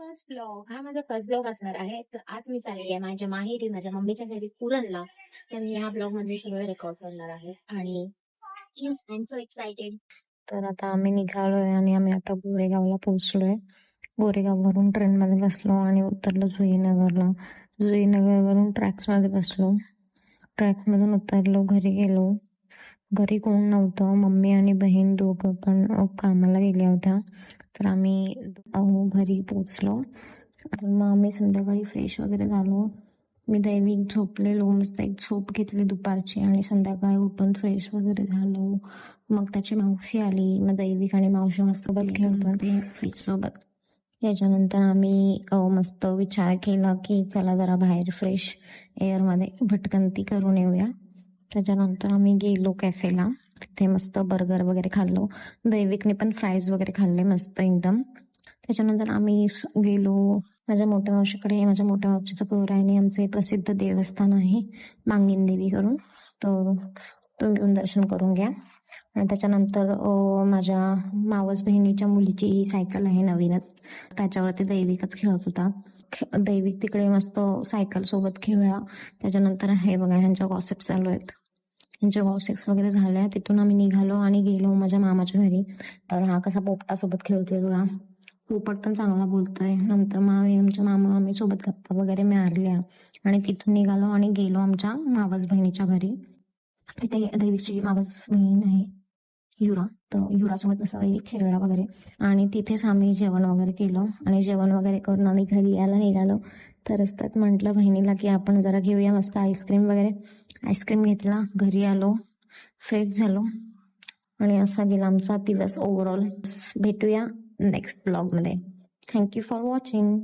First blog हा माझा first blog असणार आहे. तर आज मी चालली आहे माझ्या माहेरी, माझ्या मम्मीच्या घरी पुरणला. तर मी ह्या ब्लॉग मध्ये सगळं रेकॉर्ड करणार आहे आणि आय एम सो एक्साइटेड. तर आता आम्ही निघालोय आणि आम्ही आता गोरेगावला पोहोचलोय. गोरेगाववरून ट्रेनमध्ये बसलो आणि उतरलो जुईनगरला. जुईनगरवरून ट्रॅक्समध्ये बसलो. ट्रॅक्समधून उतरलो, घरी गेलो. घरी कोण नव्हतं. मम्मी आणि बहीण दोघं पण कामाला गेल्या होत्या. तर आम्ही घरी पोचलो आणि मग आम्ही संध्याकाळी फ्रेश वगैरे झालो. मी दैविक झोपलेलो, मस्त एक झोप घेतली दुपारची आणि संध्याकाळी उठून फ्रेश वगैरे झालो. मग त्याची मावशी आली, मग दैविक आणि मावशी मस्त सोबत खेळत होते फ्रीज सोबत. याच्यानंतर आम्ही मस्त विचार केला की चला जरा बाहेर फ्रेश एअरमध्ये भटकंती करून येऊया. त्याच्यानंतर आम्ही गेलो कॅफेला. तिथे मस्त बर्गर वगैरे खाल्लो. दैविकने पण फ्राईज वगैरे खाल्ले मस्त एकदम. त्याच्यानंतर आम्ही गेलो माझ्या मोठ्या मावशीकडे. माझ्या मोठ्या मावशीचं घर आहे आणि आमचे प्रसिद्ध देवस्थान आहे मांगीन देवी करून. तर तुम्ही येऊन दर्शन करून घ्या. आणि त्याच्यानंतर माझ्या मावस बहिणीच्या मुलीची सायकल आहे नवीनच, त्याच्यावरती दैविकच खेळत होता. दैविक तिकडे मस्त सायकल सोबत खेळला. त्याच्यानंतर हे बघा ह्यांच्या गॉसिप्स चालू आहेत. ह्यांच्या गॉसिप्स वगैरे झाल्या. तिथून आम्ही निघालो आणि गेलो माझ्या मामाच्या घरी. तर हा कसा पोपटासोबत खेळतोय तुला, पोपट पण चांगला बोलतोय. नंतर मग आम्ही आमच्या मामी सोबत गप्पा वगैरे मारल्या आणि तिथून निघालो आणि गेलो आमच्या मावस बहिणीच्या घरी. तिथे दैविकची मावस बहीण आहे युरा. तर युरासोबत मस्त दैविक खेळला वगैरे आणि तिथेच आम्ही जेवण वगैरे केलं आणि जेवण वगैरे करून आम्ही घरी यायला निघालो. तर रस्त्यात म्हटलं बहिणीला की आपण जरा घेऊया मस्त आईस्क्रीम वगैरे. आईस्क्रीम घेतला, घरी आलो, फ्रेश झालो आणि असा गेला आमचा दिवस ओव्हरऑल. भेटूया नेक्स्ट ब्लॉग मध्ये. Thank you for watching.